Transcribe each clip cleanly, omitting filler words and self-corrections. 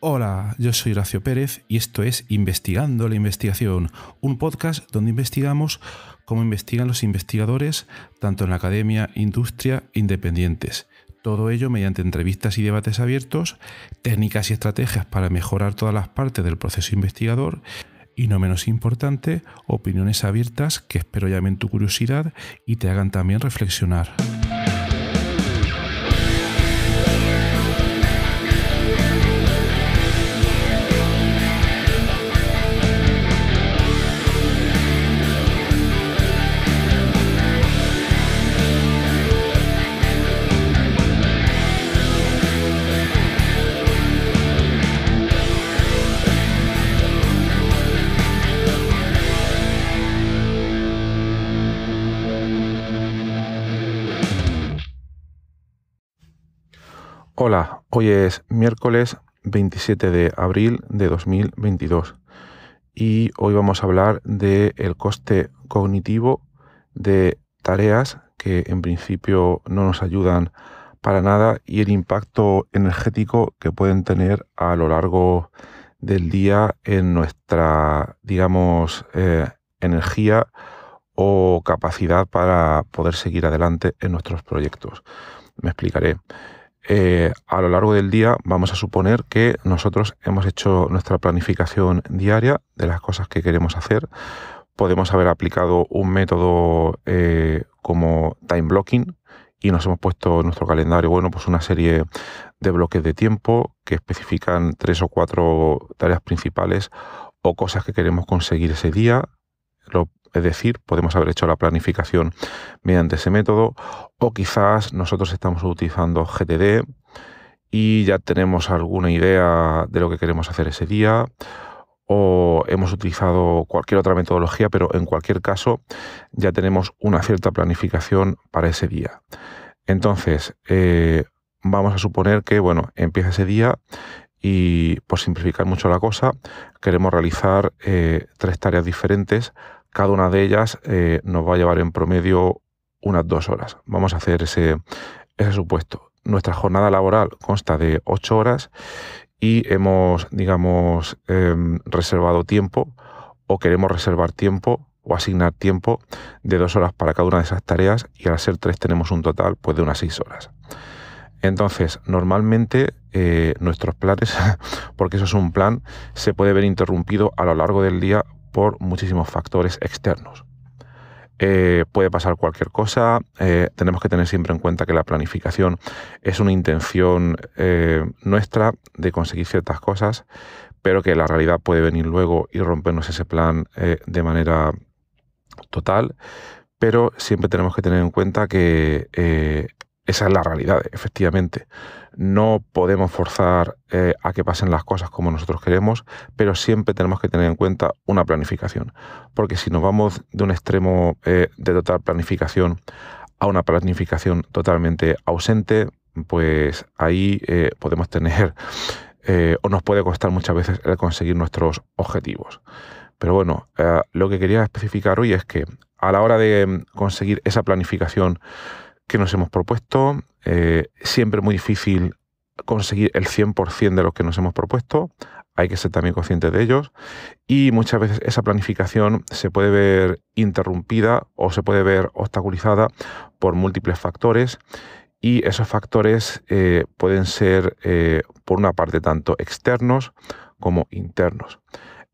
Hola, yo soy Horacio Pérez y esto es Investigando la Investigación, un podcast donde investigamos cómo investigan los investigadores, tanto en la academia, industria, independientes. Todo ello mediante entrevistas y debates abiertos, técnicas y estrategias para mejorar todas las partes del proceso investigador y, no menos importante, opiniones abiertas que espero llamen tu curiosidad y te hagan también reflexionar. Hola, hoy es miércoles 27 de abril de 2022 y hoy vamos a hablar del coste cognitivo de tareas que en principio no nos ayudan para nada y el impacto energético que pueden tener a lo largo del día en nuestra, energía o capacidad para poder seguir adelante en nuestros proyectos. Me explicaré. A lo largo del día vamos a suponer que nosotros hemos hecho nuestra planificación diaria de las cosas que queremos hacer. Podemos haber aplicado un método como time blocking y nos hemos puesto en nuestro calendario, pues una serie de bloques de tiempo que especifican 3 o 4 tareas principales o cosas que queremos conseguir ese día. Es decir, podemos haber hecho la planificación mediante ese método, o quizás nosotros estamos utilizando GTD y ya tenemos alguna idea de lo que queremos hacer ese día, o hemos utilizado cualquier otra metodología, pero en cualquier caso ya tenemos una cierta planificación para ese día. Entonces, vamos a suponer que, empieza ese día y, por simplificar mucho la cosa, queremos realizar 3 tareas diferentes. Cada una de ellas nos va a llevar en promedio unas 2 horas. Vamos a hacer ese supuesto. Nuestra jornada laboral consta de 8 horas y hemos, reservado tiempo o queremos reservar tiempo o asignar tiempo de 2 horas para cada una de esas tareas y al ser 3 tenemos un total de unas 6 horas. Entonces, normalmente nuestros planes, porque eso es un plan, se puede ver interrumpido a lo largo del día por muchísimos factores externos. Puede pasar cualquier cosa, tenemos que tener siempre en cuenta que la planificación es una intención nuestra de conseguir ciertas cosas, pero que la realidad puede venir luego y rompernos ese plan de manera total, pero siempre tenemos que tener en cuenta que esa es la realidad, efectivamente. No podemos forzar a que pasen las cosas como nosotros queremos, pero siempre tenemos que tener en cuenta una planificación. Porque si nos vamos de un extremo de total planificación a una planificación totalmente ausente, pues ahí podemos tener o nos puede costar muchas veces el conseguir nuestros objetivos. Pero lo que quería especificar hoy es que a la hora de conseguir esa planificación que nos hemos propuesto, siempre es muy difícil conseguir el 100% de lo que nos hemos propuesto, hay que ser también conscientes de ellos y muchas veces esa planificación se puede ver interrumpida o se puede ver obstaculizada por múltiples factores y esos factores pueden ser por una parte tanto externos como internos.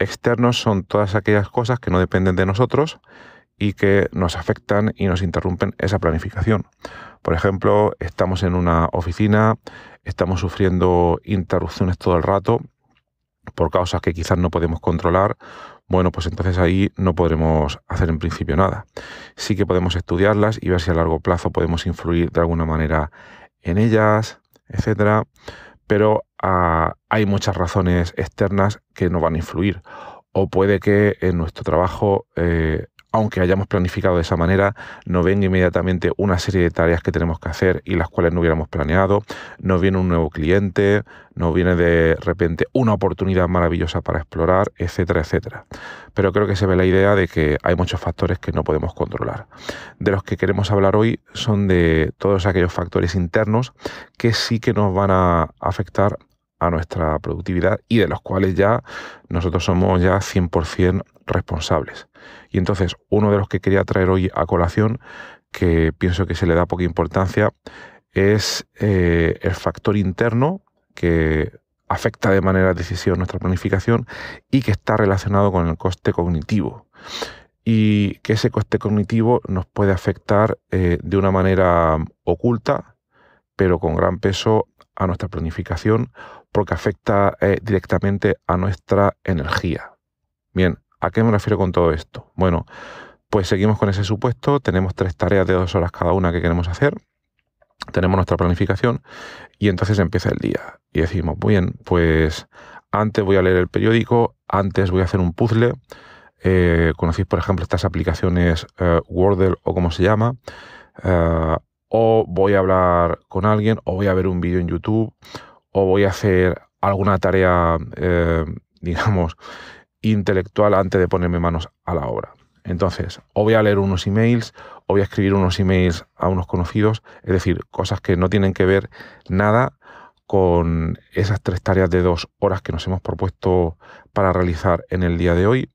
Externos son todas aquellas cosas que no dependen de nosotros y que nos afectan y nos interrumpen esa planificación. Por ejemplo, estamos en una oficina, estamos sufriendo interrupciones todo el rato por causas que quizás no podemos controlar, pues entonces ahí no podremos hacer en principio nada. Sí que podemos estudiarlas y ver si a largo plazo podemos influir de alguna manera en ellas, etcétera, pero hay muchas razones externas que no van a influir. O puede que en nuestro trabajo aunque hayamos planificado de esa manera, nos venga inmediatamente una serie de tareas que tenemos que hacer y las cuales no hubiéramos planeado, nos viene un nuevo cliente, nos viene de repente una oportunidad maravillosa para explorar, etcétera, etcétera. Pero creo que se ve la idea de que hay muchos factores que no podemos controlar. De los que queremos hablar hoy son de todos aquellos factores internos que sí que nos van a afectar a nuestra productividad y de los cuales ya nosotros somos ya 100% responsables. Y entonces, uno de los que quería traer hoy a colación, que pienso que se le da poca importancia, es el factor interno que afecta de manera decisiva nuestra planificación y que está relacionado con el coste cognitivo. Y que ese coste cognitivo nos puede afectar de una manera oculta, pero con gran peso a nuestra planificación, porque afecta directamente a nuestra energía. Bien, ¿a qué me refiero con todo esto? Bueno, pues seguimos con ese supuesto. Tenemos 3 tareas de 2 horas cada una que queremos hacer. Tenemos nuestra planificación y entonces empieza el día. Y decimos, bien, pues antes voy a leer el periódico, antes voy a hacer un puzzle. Conocéis, por ejemplo, estas aplicaciones Wordle o como se llama. O voy a hablar con alguien, o voy a ver un vídeo en YouTube, o voy a hacer alguna tarea, digamos, intelectual antes de ponerme manos a la obra. Entonces, o voy a leer unos emails, o voy a escribir unos emails a unos conocidos, es decir, cosas que no tienen que ver nada con esas 3 tareas de 2 horas que nos hemos propuesto para realizar en el día de hoy,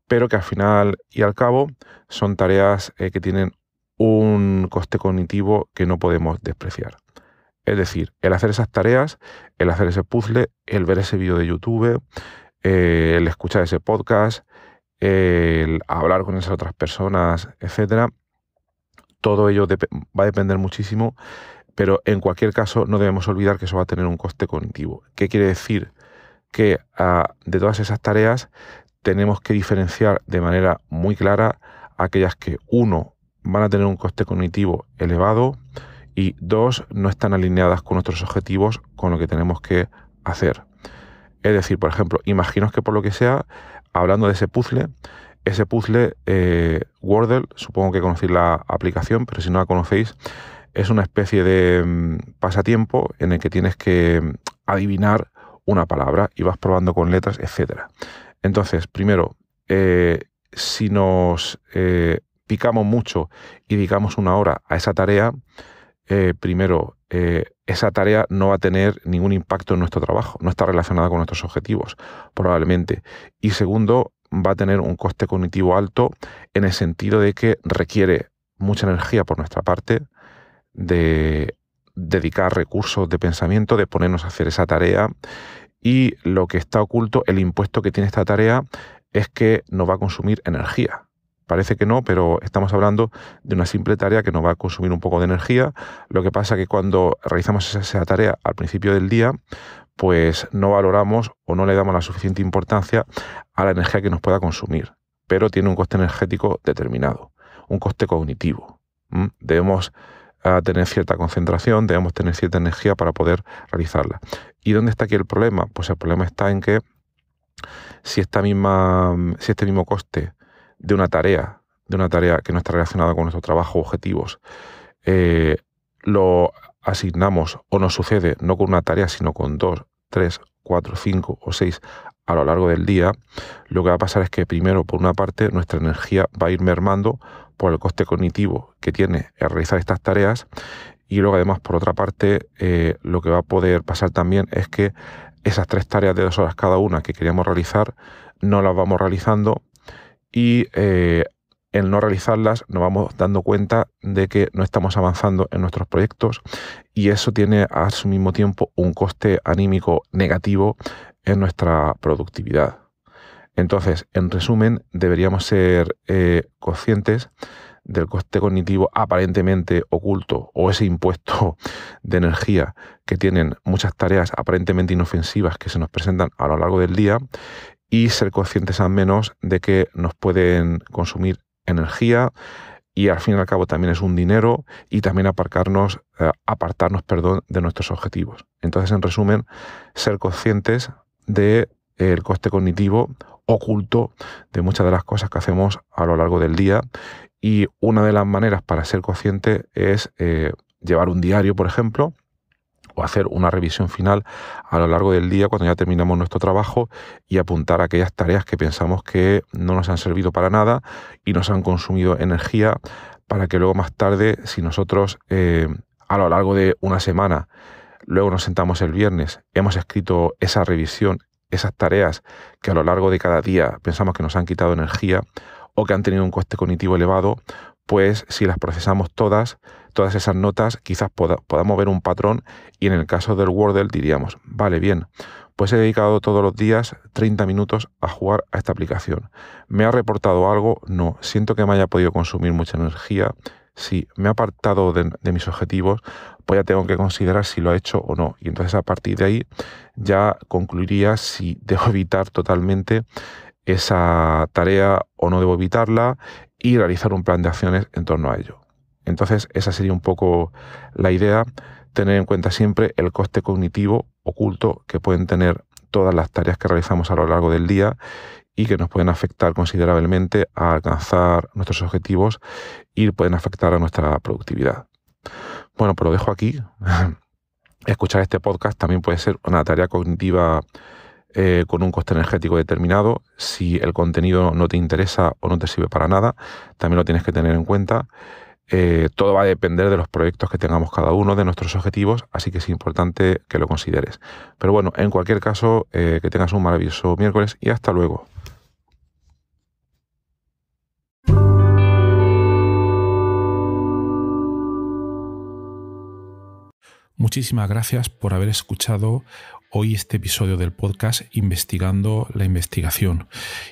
pero que al final y al cabo son tareas que tienen un coste cognitivo que no podemos despreciar. Es decir, el hacer esas tareas, el hacer ese puzzle, el ver ese vídeo de YouTube, el escuchar ese podcast, el hablar con esas otras personas, etcétera, todo ello va a depender muchísimo, pero en cualquier caso no debemos olvidar que eso va a tener un coste cognitivo. ¿Qué quiere decir? Que de todas esas tareas tenemos que diferenciar de manera muy clara aquellas que, 1, van a tener un coste cognitivo elevado y 2, no están alineadas con nuestros objetivos, con lo que tenemos que hacer. Es decir, por ejemplo, imaginaos que por lo que sea, hablando de ese puzzle Wordle, supongo que conocéis la aplicación, pero si no la conocéis, es una especie de pasatiempo en el que tienes que adivinar una palabra y vas probando con letras, etcétera. Entonces, primero, si nos picamos mucho y dedicamos 1 hora a esa tarea, primero, esa tarea no va a tener ningún impacto en nuestro trabajo, no está relacionada con nuestros objetivos, probablemente. Y segundo, va a tener un coste cognitivo alto en el sentido de que requiere mucha energía por nuestra parte, de dedicar recursos de pensamiento, de ponernos a hacer esa tarea. Y lo que está oculto, el impuesto que tiene esta tarea, es que nos va a consumir energía. Parece que no, pero estamos hablando de una simple tarea que nos va a consumir un poco de energía. Lo que pasa es que cuando realizamos esa tarea al principio del día, pues no valoramos o no le damos la suficiente importancia a la energía que nos pueda consumir. Pero tiene un coste energético determinado, un coste cognitivo. Debemos tener cierta concentración, debemos tener cierta energía para poder realizarla. ¿Y dónde está aquí el problema? Pues el problema está en que si este mismo coste de una tarea que no está relacionada con nuestro trabajo o objetivos, lo asignamos o nos sucede no con una tarea, sino con 2, 3, 4, 5 o 6 a lo largo del día, lo que va a pasar es que primero, por una parte, nuestra energía va a ir mermando por el coste cognitivo que tiene el realizar estas tareas, y luego además, por otra parte, lo que va a poder pasar también es que esas 3 tareas de 2 horas cada una que queríamos realizar no las vamos realizando, y el no realizarlas nos vamos dando cuenta de que no estamos avanzando en nuestros proyectos, y eso tiene a su mismo tiempo un coste anímico negativo en nuestra productividad. Entonces, en resumen, deberíamos ser conscientes del coste cognitivo aparentemente oculto, o ese impuesto de energía que tienen muchas tareas aparentemente inofensivas que se nos presentan a lo largo del día, y ser conscientes al menos de que nos pueden consumir energía, y al fin y al cabo también es un dinero, y también apartarnos de nuestros objetivos. Entonces, en resumen, ser conscientes del coste cognitivo oculto de muchas de las cosas que hacemos a lo largo del día. Y una de las maneras para ser consciente es llevar un diario, por ejemplo, o hacer una revisión final a lo largo del día cuando ya terminamos nuestro trabajo, y apuntar aquellas tareas que pensamos que no nos han servido para nada y nos han consumido energía, para que luego más tarde, si nosotros a lo largo de una semana luego nos sentamos el viernes, hemos escrito esa revisión, esas tareas que a lo largo de cada día pensamos que nos han quitado energía o que han tenido un coste cognitivo elevado, pues si las procesamos todas esas notas, quizás podamos ver un patrón y en el caso del Wordle diríamos, vale, bien, pues he dedicado todos los días 30 minutos a jugar a esta aplicación. ¿Me ha reportado algo? No. ¿Siento que me haya podido consumir mucha energía? Sí. ¿Me ha apartado de mis objetivos? Pues ya tengo que considerar si lo ha hecho o no. Y entonces a partir de ahí ya concluiría si debo evitar totalmente esa tarea o no debo evitarla y realizar un plan de acciones en torno a ello. Entonces esa sería un poco la idea, tener en cuenta siempre el coste cognitivo oculto que pueden tener todas las tareas que realizamos a lo largo del día y que nos pueden afectar considerablemente a alcanzar nuestros objetivos y pueden afectar a nuestra productividad. Bueno, pues lo dejo aquí. Escuchar este podcast también puede ser una tarea cognitiva con un coste energético determinado. Si el contenido no te interesa o no te sirve para nada, también lo tienes que tener en cuenta. Todo va a depender de los proyectos que tengamos cada uno, de nuestros objetivos, así que es importante que lo consideres. Pero bueno, en cualquier caso, que tengas un maravilloso miércoles y hasta luego. Muchísimas gracias por haber escuchado hoy este episodio del podcast Investigando la Investigación.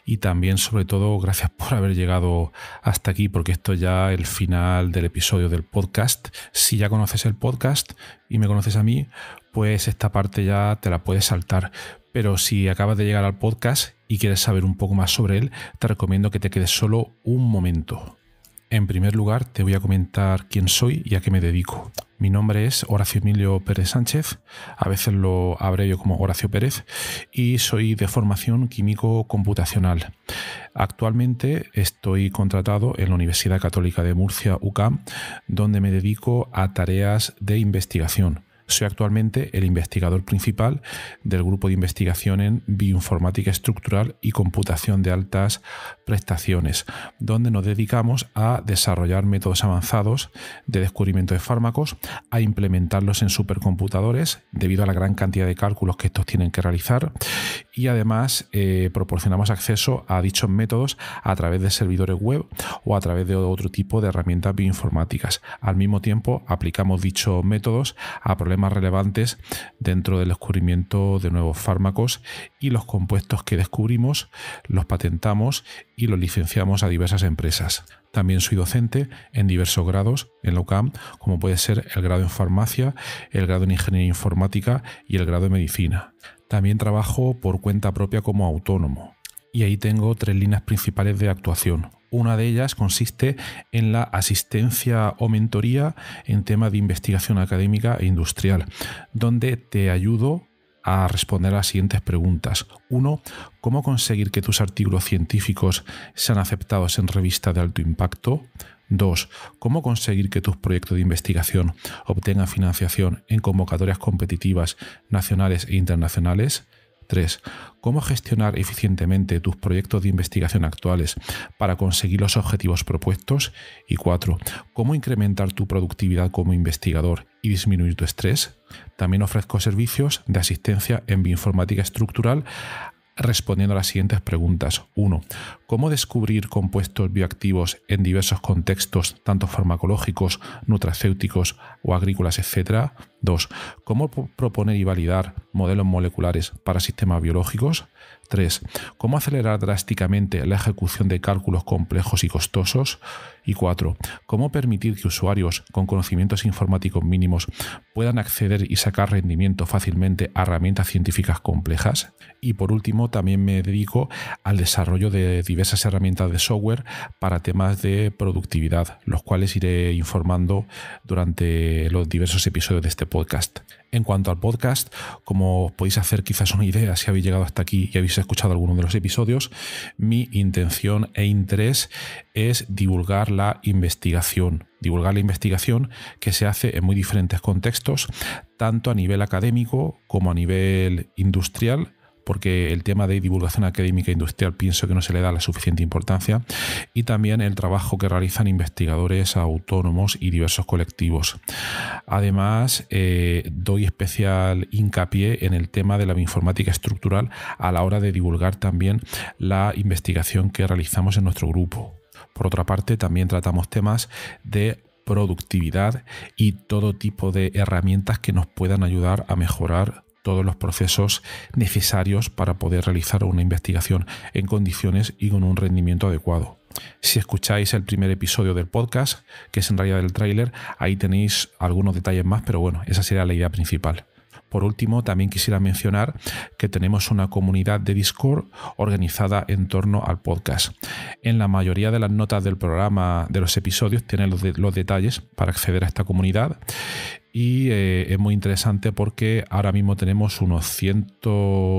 Y también, sobre todo, gracias por haber llegado hasta aquí, porque esto ya es el final del episodio del podcast. Si ya conoces el podcast y me conoces a mí, pues esta parte ya te la puedes saltar. Pero si acabas de llegar al podcast y quieres saber un poco más sobre él, te recomiendo que te quedes solo un momento. En primer lugar, te voy a comentar quién soy y a qué me dedico. Mi nombre es Horacio Emilio Pérez Sánchez, a veces lo abrevio como Horacio Pérez, y soy de formación químico computacional. Actualmente estoy contratado en la Universidad Católica de Murcia, UCAM, donde me dedico a tareas de investigación. Soy actualmente el investigador principal del grupo de investigación en bioinformática estructural y computación de altas prestaciones, donde nos dedicamos a desarrollar métodos avanzados de descubrimiento de fármacos, a implementarlos en supercomputadores debido a la gran cantidad de cálculos que estos tienen que realizar, y además proporcionamos acceso a dichos métodos a través de servidores web o a través de otro tipo de herramientas bioinformáticas. Al mismo tiempo, aplicamos dichos métodos a problemas relevantes dentro del descubrimiento de nuevos fármacos, y los compuestos que descubrimos los patentamos y los licenciamos a diversas empresas. También soy docente en diversos grados en la UCAM, como puede ser el grado en farmacia, el grado en ingeniería informática y el grado en medicina. También trabajo por cuenta propia como autónomo, y ahí tengo 3 líneas principales de actuación. Una de ellas consiste en la asistencia o mentoría en temas de investigación académica e industrial, donde te ayudo a responder a las siguientes preguntas. 1. ¿Cómo conseguir que tus artículos científicos sean aceptados en revistas de alto impacto? 2. ¿Cómo conseguir que tus proyectos de investigación obtengan financiación en convocatorias competitivas nacionales e internacionales? 3. ¿Cómo gestionar eficientemente tus proyectos de investigación actuales para conseguir los objetivos propuestos? Y 4. ¿Cómo incrementar tu productividad como investigador y disminuir tu estrés? También ofrezco servicios de asistencia en bioinformática estructural respondiendo a las siguientes preguntas. 1. ¿Cómo descubrir compuestos bioactivos en diversos contextos, tanto farmacológicos, nutracéuticos o agrícolas, etc.? 2. ¿Cómo proponer y validar modelos moleculares para sistemas biológicos? 3. ¿Cómo acelerar drásticamente la ejecución de cálculos complejos y costosos? Y 4. ¿Cómo permitir que usuarios con conocimientos informáticos mínimos puedan acceder y sacar rendimiento fácilmente a herramientas científicas complejas? Y por último, también me dedico al desarrollo de diversas herramientas de software para temas de productividad, los cuales iré informando durante los diversos episodios de este podcast. En cuanto al podcast, como os podéis hacer quizás una idea si habéis llegado hasta aquí y habéis escuchado alguno de los episodios, mi intención e interés es divulgar la investigación que se hace en muy diferentes contextos, tanto a nivel académico como a nivel industrial, porque el tema de divulgación académica e industrial pienso que no se le da la suficiente importancia, y también el trabajo que realizan investigadores autónomos y diversos colectivos. Además, doy especial hincapié en el tema de la bioinformática estructural a la hora de divulgar también la investigación que realizamos en nuestro grupo. Por otra parte, también tratamos temas de productividad y todo tipo de herramientas que nos puedan ayudar a mejorar todos los procesos necesarios para poder realizar una investigación en condiciones y con un rendimiento adecuado. Si escucháis el primer episodio del podcast, que es en realidad el tráiler, ahí tenéis algunos detalles más, pero bueno, esa sería la idea principal. Por último, también quisiera mencionar que tenemos una comunidad de Discord organizada en torno al podcast. En la mayoría de las notas del programa, de los episodios, tienen los detalles para acceder a esta comunidad. Y es muy interesante porque ahora mismo tenemos unos 100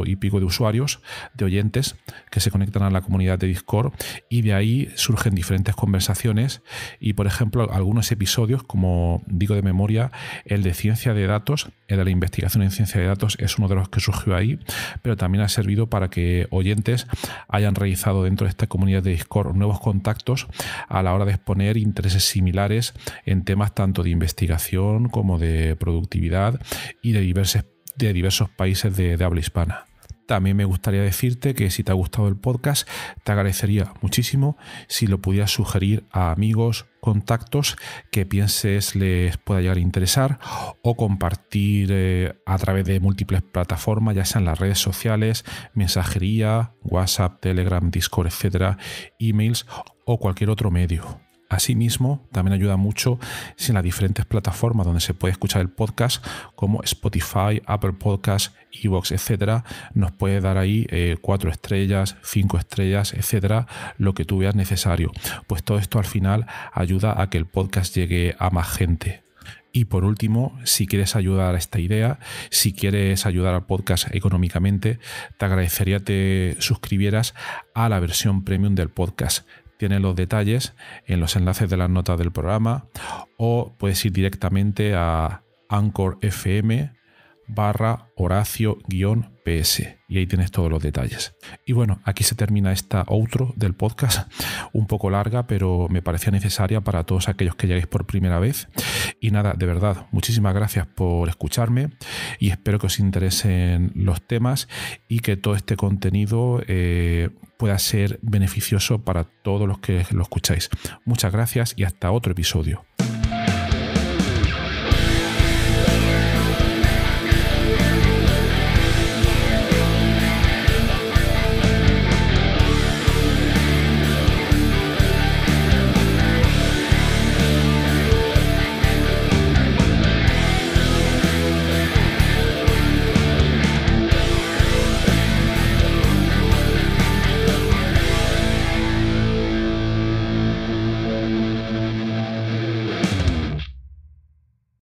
y pico de usuarios, de oyentes, que se conectan a la comunidad de Discord, y de ahí surgen diferentes conversaciones. Y por ejemplo, algunos episodios, como digo de memoria, el de ciencia de datos, el de la investigación en ciencia de datos, es uno de los que surgió ahí, pero también ha servido para que oyentes hayan realizado dentro de esta comunidad de Discord nuevos contactos a la hora de exponer intereses similares en temas tanto de investigación como de productividad y de diversos países de habla hispana. También me gustaría decirte que si te ha gustado el podcast, te agradecería muchísimo si lo pudieras sugerir a amigos, contactos que pienses les pueda llegar a interesar, o compartir a través de múltiples plataformas, ya sean las redes sociales, mensajería, WhatsApp, Telegram, Discord, etcétera, emails o cualquier otro medio. Asimismo, también ayuda mucho si en las diferentes plataformas donde se puede escuchar el podcast, como Spotify, Apple Podcasts, iVoox, etcétera, nos puede dar ahí 4 estrellas, 5 estrellas, etcétera, lo que tú veas necesario. Pues todo esto al final ayuda a que el podcast llegue a más gente. Y por último, si quieres ayudar a esta idea, si quieres ayudar al podcast económicamente, te agradecería te suscribieras a la versión premium del podcast. Tienes los detalles en los enlaces de las notas del programa, o puedes ir directamente a Anchor FM/Horacio-PS y ahí tienes todos los detalles. Y bueno, aquí se termina esta outro del podcast, un poco larga, pero me parecía necesaria para todos aquellos que lleguéis por primera vez. Y nada, de verdad, muchísimas gracias por escucharme y espero que os interesen los temas y que todo este contenido pueda ser beneficioso para todos los que lo escucháis. Muchas gracias y hasta otro episodio.